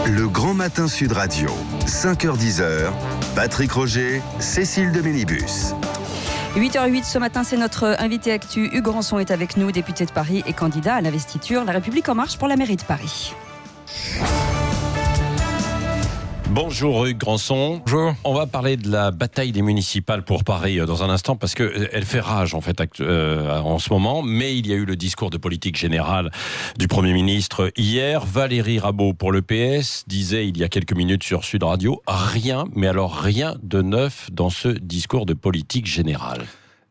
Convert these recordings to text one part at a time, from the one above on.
Le Grand Matin Sud Radio, 5h-10h, Patrick Roger, Cécile de Mélibus. 8h08 ce matin, c'est notre invité actu. Hugues Rançon est avec nous, député de Paris et candidat à l'investiture La République En Marche pour la mairie de Paris. Bonjour Hugues Rançon. Bonjour. On va parler de la bataille des municipales pour Paris dans un instant parce qu'elle fait rage en fait en ce moment. Mais il y a eu le discours de politique générale du Premier ministre hier. Valérie Rabault pour le PS disait il y a quelques minutes sur Sud Radio rien, mais alors rien de neuf dans ce discours de politique générale.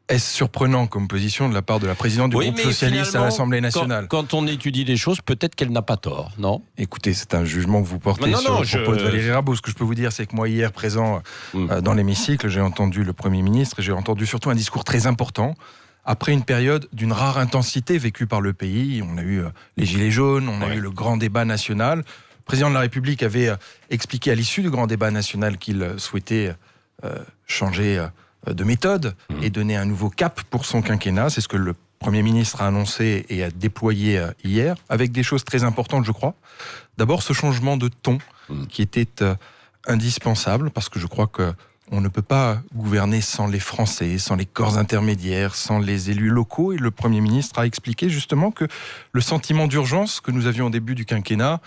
Est-ce surprenant comme position de la part de la présidente du groupe socialiste à l'Assemblée nationale ? Quand on étudie les choses, peut-être qu'elle n'a pas tort, non ? Écoutez, c'est un jugement que vous portez sur le propos de Valérie Rabault. Ce que je peux vous dire, c'est que moi, hier, présent dans l'hémicycle, j'ai entendu le Premier ministre et j'ai entendu surtout un discours très important. Après une période d'une rare intensité vécue par le pays, on a eu les Gilets jaunes, on a eu le grand débat national. Le président de la République avait expliqué à l'issue du grand débat national qu'il souhaitait changer de méthode et donner un nouveau cap pour son quinquennat. C'est ce que le Premier ministre a annoncé et a déployé hier, avec des choses très importantes, je crois. D'abord, ce changement de ton qui était indispensable, parce que je crois qu'on ne peut pas gouverner sans les Français, sans les corps intermédiaires, sans les élus locaux. Et le Premier ministre a expliqué justement que le sentiment d'urgence que nous avions au début du quinquennat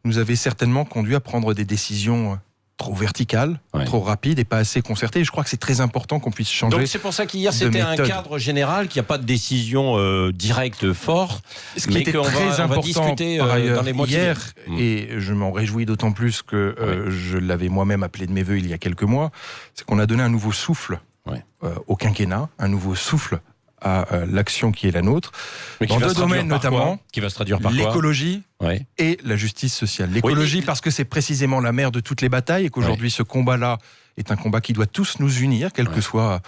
nous avait certainement conduit à prendre des décisions trop verticale, trop rapide et pas assez concertée. Et je crois que c'est très important qu'on puisse changer. Donc c'est pour ça qu'hier c'était un cadre général, qu'il n'y a pas de décision directe forte. Ce qui était très important discuter dans les mois hier, et je m'en réjouis d'autant plus que je l'avais moi-même appelé de mes voeux il y a quelques mois, c'est qu'on a donné un nouveau souffle au quinquennat, un nouveau souffle à l'action qui est la nôtre, dans deux domaines notamment, qui va se traduire par l'écologie et la justice sociale. L'écologie parce que c'est précisément la mère de toutes les batailles et qu'aujourd'hui ce combat-là est un combat qui doit tous nous unir, quelles que soient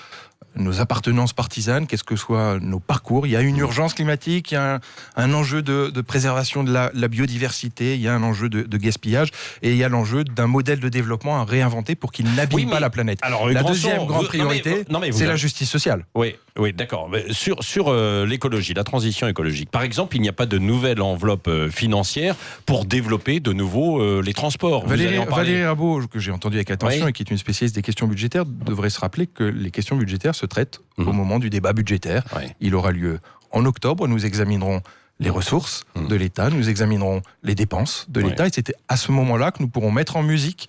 nos appartenances partisanes, quels que soient nos parcours. Il y a une urgence climatique, il y a un enjeu de préservation de la biodiversité, il y a un enjeu de gaspillage et il y a l'enjeu d'un modèle de développement à réinventer pour qu'il n'abîme pas la planète. Alors, la deuxième grande priorité, c'est la justice sociale. Oui, d'accord. Sur l'écologie, la transition écologique, par exemple, il n'y a pas de nouvelle enveloppe financière pour développer de nouveau les transports. Valérie Rabault, que j'ai entendu avec attention et qui est une spécialiste des questions budgétaires, devrait se rappeler que les questions budgétaires se traitent au moment du débat budgétaire. Il aura lieu en octobre. Nous examinerons les ressources de l'État, nous examinerons les dépenses de l'État et c'est à ce moment-là que nous pourrons mettre en musique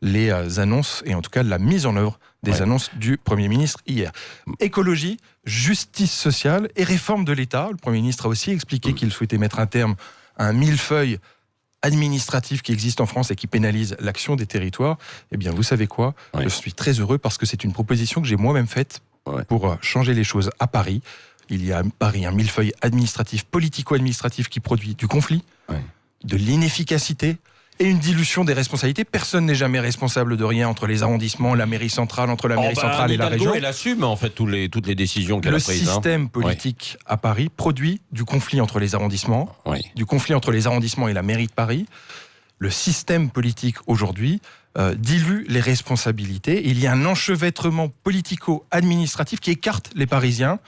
les annonces et en tout cas la mise en œuvre des annonces du Premier ministre hier. Écologie, justice sociale et réforme de l'État. Le Premier ministre a aussi expliqué qu'il souhaitait mettre un terme à un millefeuille administratif qui existe en France et qui pénalise l'action des territoires. Eh bien, vous savez quoi ? Je suis très heureux parce que c'est une proposition que j'ai moi-même faite pour changer les choses à Paris. Il y a à Paris un millefeuille administratif, politico-administratif qui produit du conflit, de l'inefficacité et une dilution des responsabilités. Personne n'est jamais responsable de rien entre les arrondissements, la mairie centrale, entre la mairie centrale et la région. Elle assume en fait toutes les décisions qu'elle a prises. Le système politique à Paris produit du conflit entre les arrondissements, du conflit entre les arrondissements et la mairie de Paris. Le système politique aujourd'hui dilue les responsabilités. Il y a un enchevêtrement politico-administratif qui écarte les Parisiens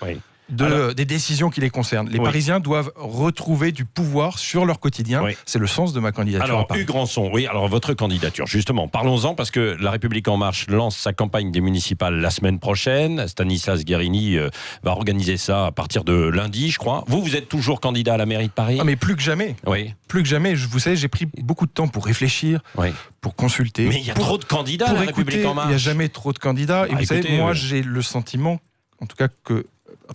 des décisions qui les concernent. Les Parisiens doivent retrouver du pouvoir sur leur quotidien. C'est le sens de ma candidature. Alors, à Paris. Hugues Rançon, alors votre candidature, justement, parlons-en parce que La République En Marche lance sa campagne des municipales la semaine prochaine. Stanislas Guerini va organiser ça à partir de lundi, je crois. Vous êtes toujours candidat à la mairie de Paris ? Ah, mais plus que jamais. Plus que jamais. Vous savez, j'ai pris beaucoup de temps pour réfléchir, pour consulter. Mais il y a trop de candidats à La République En Marche. Il n'y a jamais trop de candidats. Et vous savez, moi, j'ai le sentiment, en tout cas, que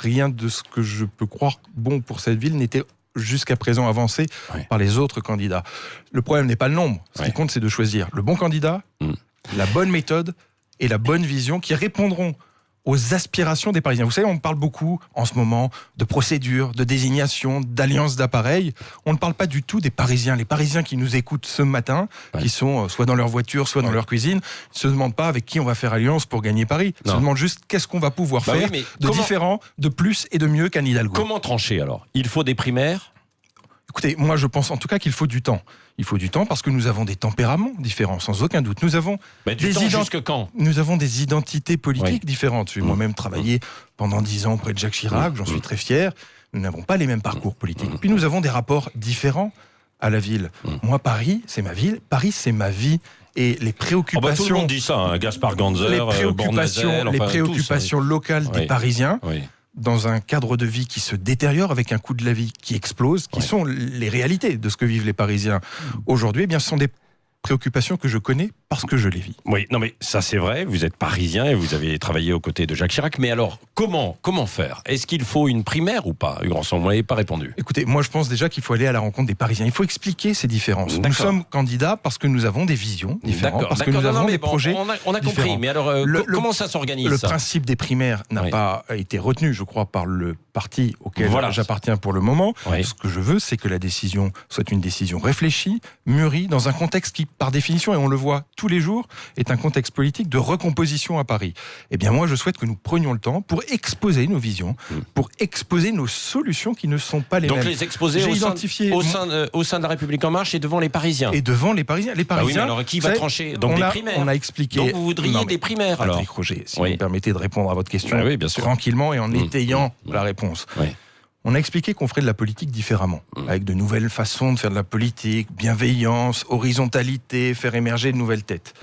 rien de ce que je peux croire bon pour cette ville n'était jusqu'à présent avancé par les autres candidats. Le problème n'est pas le nombre. Ce qui compte, c'est de choisir le bon candidat, la bonne méthode et la bonne vision qui répondront aux aspirations des Parisiens. Vous savez, on parle beaucoup en ce moment de procédures, de désignation, d'alliances d'appareils. On ne parle pas du tout des Parisiens. Les Parisiens qui nous écoutent ce matin, qui sont soit dans leur voiture, soit dans leur cuisine, ne se demandent pas avec qui on va faire alliance pour gagner Paris. Ils se demandent juste qu'est-ce qu'on va pouvoir faire de différent, de plus et de mieux qu'Anne Hidalgo. Comment trancher alors ? Il faut des primaires ? Écoutez, moi je pense en tout cas qu'il faut du temps. Il faut du temps parce que nous avons des tempéraments différents, sans aucun doute. Nous avons jusque quand ? Nous avons des identités politiques différentes. J'ai moi-même travaillé pendant 10 ans auprès de Jacques Chirac, j'en suis très fier. Nous n'avons pas les mêmes parcours politiques. Puis nous avons des rapports différents à la ville. Moi, Paris, c'est ma ville. Paris, c'est ma vie. Et les préoccupations... tout le monde dit ça, hein. Gaspard Ganzer, les préoccupations locales des Parisiens, dans un cadre de vie qui se détériore, avec un coût de la vie qui explose, qui sont les réalités de ce que vivent les Parisiens aujourd'hui, eh bien, ce sont des préoccupations que je connais parce que je les vis. Oui, non mais ça c'est vrai, vous êtes parisien et vous avez travaillé aux côtés de Jacques Chirac, mais alors comment faire ? Est-ce qu'il faut une primaire ou pas ? Hugues Rançon, vous n'avez pas répondu. Écoutez, moi je pense déjà qu'il faut aller à la rencontre des Parisiens. Il faut expliquer ces différences. Nous sommes candidats parce que nous avons des visions différentes, parce que nous avons des projets on a compris, différents. Mais alors comment ça s'organise ? Le principe des primaires n'a pas été retenu, je crois, par le parti auquel j'appartiens pour le moment. Ce que je veux, c'est que la décision soit une décision réfléchie, mûrie, dans un contexte qui, par définition, et on le voit tous les jours, est un contexte politique de recomposition à Paris. Eh bien, moi, je souhaite que nous prenions le temps pour exposer nos visions, pour exposer nos solutions qui ne sont pas les mêmes. Donc les exposer au sein de La République En Marche et devant les Parisiens. Et devant les Parisiens. Les Parisiens. Ah oui, mais alors qui va trancher ? Donc des primaires. On a expliqué. Donc vous voudriez des primaires alors ? Patrick Roger, si vous me permettez de répondre à votre question bien sûr. tranquillement et en étayant la réponse. On a expliqué qu'on ferait de la politique différemment, avec de nouvelles façons de faire de la politique, bienveillance, horizontalité, faire émerger de nouvelles têtes.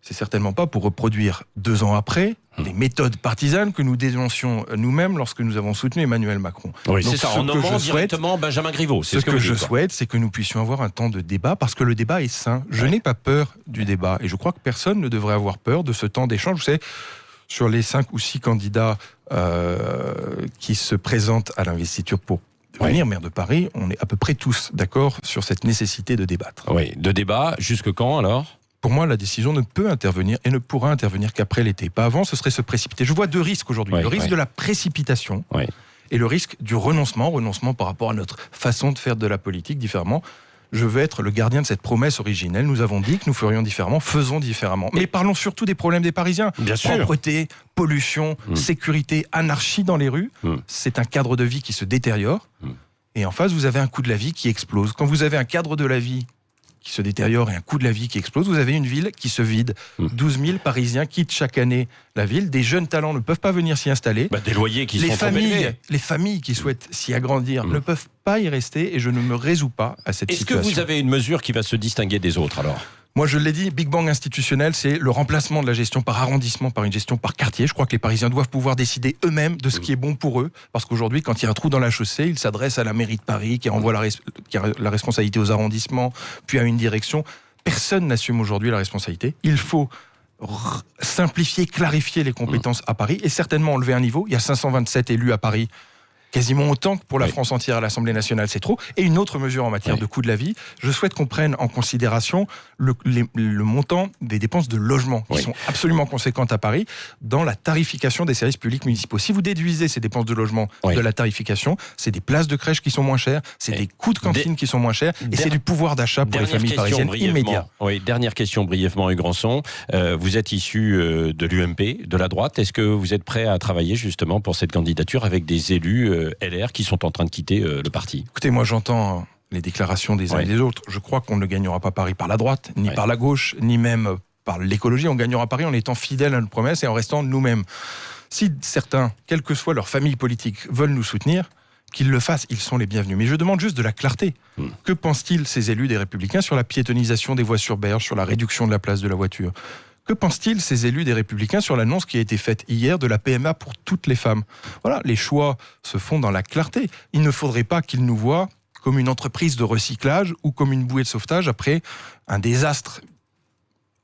C'est certainement pas pour reproduire 2 ans après des méthodes partisanes que nous dénoncions nous-mêmes lorsque nous avons soutenu Emmanuel Macron. Oui, c'est ça, en nommant directement Benjamin Griveaux. Ce que je souhaite, c'est que nous puissions avoir un temps de débat, parce que le débat est sain. Je n'ai pas peur du débat, et je crois que personne ne devrait avoir peur de ce temps d'échange. Vous savez, sur les 5 ou 6 candidats qui se présentent à l'investiture pour devenir maire de Paris, on est à peu près tous d'accord sur cette nécessité de débattre. Oui, de débat, jusque quand alors ? Pour moi, la décision ne peut intervenir et ne pourra intervenir qu'après l'été. Pas avant, ce serait se précipiter. Je vois 2 risques aujourd'hui. Le risque de la précipitation et le risque du renoncement par rapport à notre façon de faire de la politique différemment. Je veux être le gardien de cette promesse originelle. Nous avons dit que nous ferions différemment, faisons différemment. Mais parlons surtout des problèmes des Parisiens. Bien sûr. Propreté, pollution, sécurité, anarchie dans les rues. C'est un cadre de vie qui se détériore. Et en face, vous avez un coût de la vie qui explose. Quand vous avez un cadre de la vie qui se détériore et un coût de la vie qui explose, vous avez une ville qui se vide. 12 000 Parisiens quittent chaque année la ville. Des jeunes talents ne peuvent pas venir s'y installer. Des loyers qui sont trop élevés. Les familles qui souhaitent s'y agrandir ne peuvent pas y rester, et je ne me résous pas à cette situation. Est-ce que vous avez une mesure qui va se distinguer des autres alors ? Moi, je l'ai dit, Big Bang institutionnel, c'est le remplacement de la gestion par arrondissement par une gestion par quartier. Je crois que les Parisiens doivent pouvoir décider eux-mêmes de ce qui est bon pour eux. Parce qu'aujourd'hui, quand il y a un trou dans la chaussée, ils s'adressent à la mairie de Paris, qui renvoie qui a la responsabilité aux arrondissements, puis à une direction. Personne n'assume aujourd'hui la responsabilité. Il faut simplifier, clarifier les compétences à Paris, et certainement enlever un niveau. Il y a 527 élus à Paris. Quasiment autant que pour la France entière à l'Assemblée nationale, c'est trop. Et une autre mesure en matière de coût de la vie, je souhaite qu'on prenne en considération le montant des dépenses de logement, qui sont absolument conséquentes à Paris, dans la tarification des services publics municipaux. Si vous déduisez ces dépenses de logement de la tarification, c'est des places de crèche qui sont moins chères, c'est des coûts de cantine qui sont moins chers, et c'est du pouvoir d'achat pour les familles parisiennes immédiat. Oui, dernière question brièvement, Hugues Rançon. Vous êtes issu de l'UMP, de la droite. Est-ce que vous êtes prêt à travailler justement pour cette candidature avec des élus LR qui sont en train de quitter le parti? Écoutez, moi j'entends les déclarations des uns et des autres. Je crois qu'on ne gagnera pas Paris par la droite, ni par la gauche, ni même par l'écologie. On gagnera Paris en étant fidèles à nos promesses et en restant nous-mêmes. Si certains, quelle que soit leur famille politique, veulent nous soutenir, qu'ils le fassent, ils sont les bienvenus. Mais je demande juste de la clarté. Que pensent-ils, ces élus des Républicains, sur la piétonisation des voies sur berge, sur la réduction de la place de la voiture ? Que pensent-ils, ces élus des Républicains, sur l'annonce qui a été faite hier de la PMA pour toutes les femmes ? Voilà, les choix se font dans la clarté. Il ne faudrait pas qu'ils nous voient comme une entreprise de recyclage ou comme une bouée de sauvetage après un désastre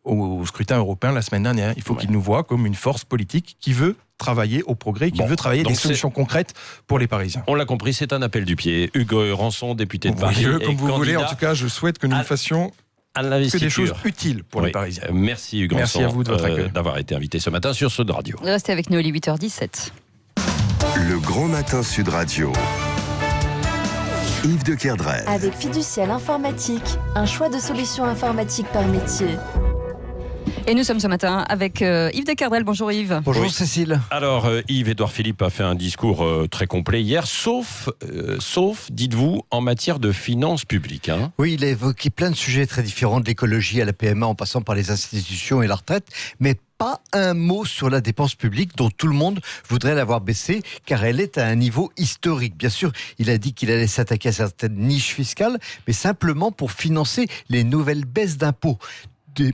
au scrutin européen la semaine dernière. Il faut qu'ils nous voient comme une force politique qui veut travailler au progrès, qui veut travailler des solutions concrètes pour les Parisiens. On l'a compris, c'est un appel du pied. Hugues Rançon, député de Paris. Comme vous voulez, en tout cas, je souhaite que nous ne fassions que des choses utiles pour les Parisiens. Merci Hugues Rançon. Merci à vous de votre accueil. D'avoir été invité ce matin sur Sud Radio. Restez avec nous, il est 8h17. Le Grand Matin Sud Radio. Yves de Kerdrel. Avec Fiducial Informatique, un choix de solutions informatiques par métier. Et nous sommes ce matin avec Yves de Kerdrel. Bonjour Yves. Bonjour Cécile. Alors Yves-Édouard Philippe a fait un discours très complet hier, sauf, dites-vous, en matière de finances publiques. Hein. Oui, il a évoqué plein de sujets très différents, de l'écologie à la PMA en passant par les institutions et la retraite, mais pas un mot sur la dépense publique dont tout le monde voudrait l'avoir baissée, car elle est à un niveau historique. Bien sûr, il a dit qu'il allait s'attaquer à certaines niches fiscales, mais simplement pour financer les nouvelles baisses d'impôts.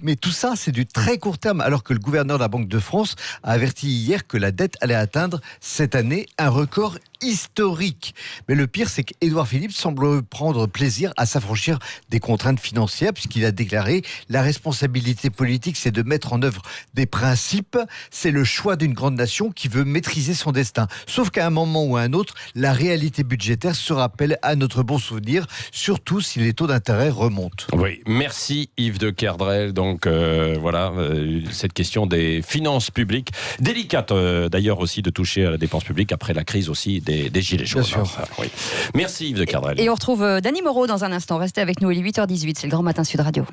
Mais tout ça, c'est du très court terme, alors que le gouverneur de la Banque de France a averti hier que la dette allait atteindre cette année un record historique. Mais le pire, c'est qu'Édouard Philippe semble prendre plaisir à s'affranchir des contraintes financières, puisqu'il a déclaré « La responsabilité politique, c'est de mettre en œuvre des principes. C'est le choix d'une grande nation qui veut maîtriser son destin. » Sauf qu'à un moment ou à un autre, la réalité budgétaire se rappelle à notre bon souvenir, surtout si les taux d'intérêt remontent. Oui, merci Yves de Kerdrel. Donc voilà, cette question des finances publiques, délicate d'ailleurs aussi de toucher à la dépense publique après la crise aussi des gilets jaunes. Oui. Merci Yves de Kerdrel. Et on retrouve Dany Moreau dans un instant. Restez avec nous, il est 8h18, c'est le Grand Matin Sud Radio.